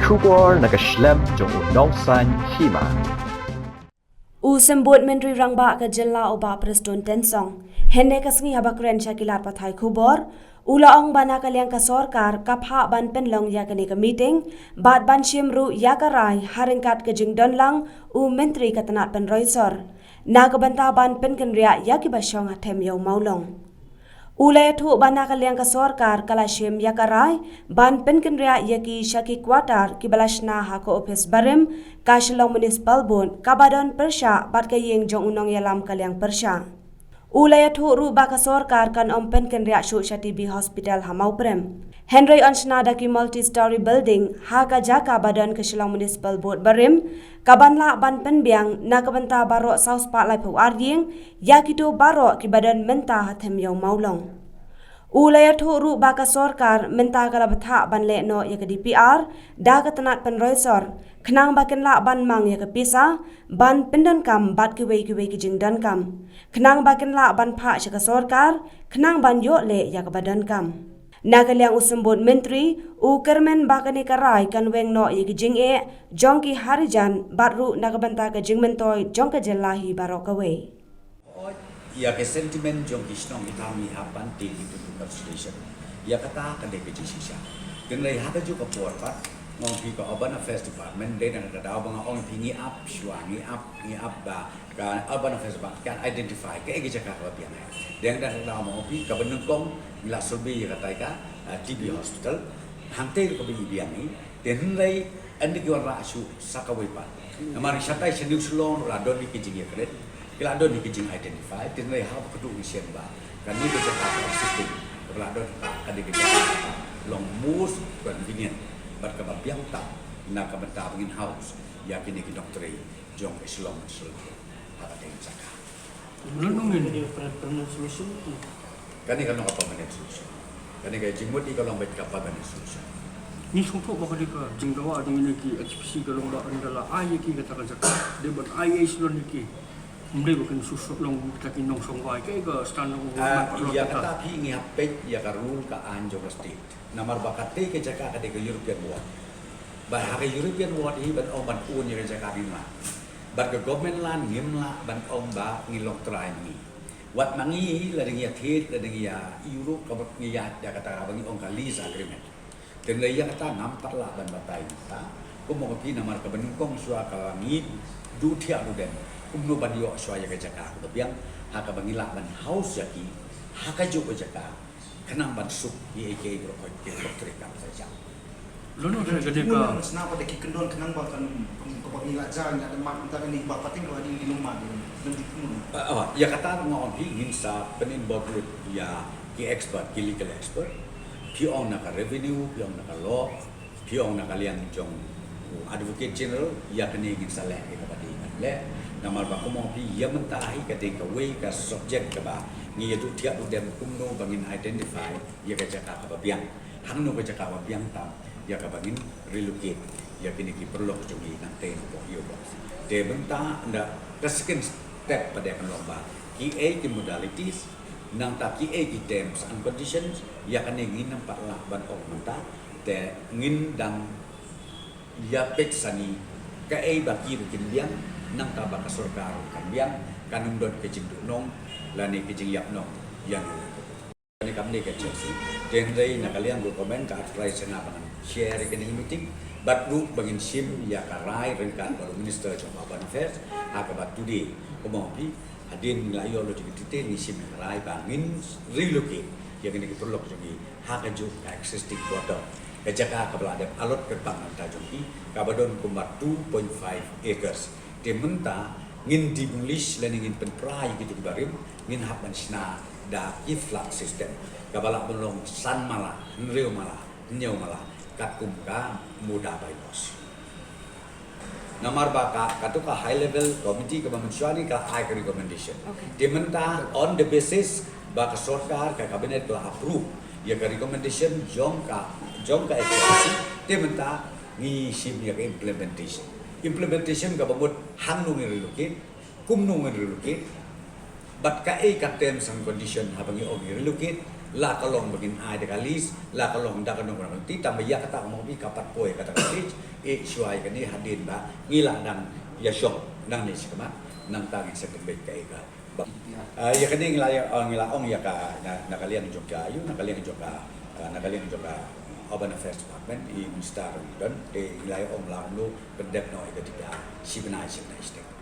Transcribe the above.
Kubor nakaslem jong unongsan hima. Usembut Menteri Rangba ke Jela Oba Preston Tensong. Hende kasngi habakren Shakilat Pathai Kubor. Ula ong bana kaliang ka sorkar kapha ban penlong ya kani ka meeting. Bat ban shimru ya karai haringkat ke jingdon lang u Menteri katanat penroisor. Na kabanta ban penkenria ya kibasyong hatem yaw maulong. Ulay tu bana kaliang ka sorkar kalashim ya karai ban penkenria ya ki Shaki Kwatar kibalashna hako office barim kasilong municipal bun kabadon persya bat kayeng jong unong yalam kaliang persya. Ulay tu ru baka sorkar kan om penkenria Syuk Shatibi Hospital Hamau Prem. Henry Ansnada ki multi-story building haka jaka badan kasilong municipal board barim kabanla ban penbiang na kabanta barok saus pak lai pawarying ya kitu barok ki badan menta hatem yaw maulong. Ulay tu ru baka sorkar menta kala betha ban lekno ya ke DPR da katanat penroisor kenang bakin la ban mang ya ke pisa ban pendan kam bat ki wei ki jingdan kam kenang bakin la ban pha ya ke sorkar kenang ban yo le ya ke badan kam. Nakaliang usembut menteri u kermen bakani karai kan weng no ye jing e jongki harijan batru nakabanta ka jing mentoy jongka jelahi barokawe. Ya ke sentimen jongki snong itami hapan ti itu station. Ya kata kan de ke sisa. Denai hata juga porpat ngong pi ko Urban Affairs Department de dan kada bang ong pingi up swangi up ba kan Urban Affairs Department kan identify ke ege jaka ko pian. Dan kada mo pi ka benengkong la sulbi ya kata ka TB Hospital hantai ko bi bian ni denai andi ki wara asu sakawai pa. Amari satai senuk sulong radon ni kijing ya kret. Kila adon ni kijing identify denai ha ko du isen ba. Kan ni ke jaka existing. Kila adon ka de ke long most convenient berkebabiang tak nak kebentar ingin haus yakin ini dokter jong Islam selalu apa yang cakap. Belum ini permanent solution. Kan ini kalau apa permanent solution. Kan ini jimut ini kalau baik apa permanent solution. Ni sumpah bakal dika jinggawa ada ini ki HPC kalau nggak adalah ayah ki katakan cakap dia buat ayah Islam ni ki. Mungkin bukan susuk long kita kinong songwai ke standar ya kata pi ngi hapet ya karul ka anjo state. Namar bakate ke jaka ke European War. Bah hari European War ini ban om ban un ya jaka bima. Ban ke government land ngim la ban om ba ngilong try ni. Wat mangi la ding ya thit la ding ya Euro ka bat ngi ya kata bangi om ka lease agreement. Dan la ya kata nampak la ban batai ta. Ko mo pi namar ka benungkong sua ka ngi du thia du den. Kumno badio soya ke jaka ko biang haka bangila ban house yaki haka jo ke jaka kenang ban sup ye ke bro ke dokter kam saja Lalu saya jadi ka kenapa deki kendon kenang bahkan ko bangila jan ada mak antara ni bapating ko di rumah di ya kata ngon hi hinsa penin boglut ya ki expert ki legal expert ki on naka revenue ki on naka law ki on naka liang jong advocate general ya kene hinsa le ke badi le namal ba ko mo pi ya mentahi ketika we ka subject ka ba ngi tu tiap dem kumno bangin identify ya ka jaka ka biang hangno ka jaka ba biang tam ya ka bangin relocate ya kini ki perlu jogi nang ten ko yo ba de benta anda ka second step pada kan lomba ki ki modalities nang ta ki ki terms and conditions ya kan ngin nampak lah ban ok menta te ngin dang ya peksani ka bagi bikin biang nang ka baka sorkar kan biang kanung dot ke jing nong lani ke jing yap nong yang ni kamne ke chesi den dei na kalian go komen ka try sena ban share ke meeting but lu bangin sim ya karai rengkan baru minister coba ban affairs akabat today komopi adin layo lo dikite ni sim karai bangin relocate yang ini perlu jogi haka jo existing quarter kejaka kabla ada alot ke pang anta jogi kabadon kumbat 2.5 acres dementa ngin demolish lan ngin penprai gitu barim ngin hapan sna da iflak system kabala belong san mala nreu mala nyau mala katum ka muda bypass namar baka katuka high level committee ka manusiani ka high recommendation dementa on the basis baka sorkar ka kabinet la approve ya ka recommendation jongka agency dementa ngi sim ya implementation ka bamut hangnu ngi relocate kumnu ngi relocate but ka terms and condition habangi og relocate la kalong begin ai de kalis la kalong da kanong orang ti tambah ya kata mau bi kapat poi kata kalis syuai kan ni hadin ba ngila dan ya syok nang ni sikama nang tang sekep baik kai ka ya kan ni ngila ong ya ka nakalian juga ayu nakalian juga Urban Affairs Department in Star dan ngila ong la lu pendep no ketika si benai stek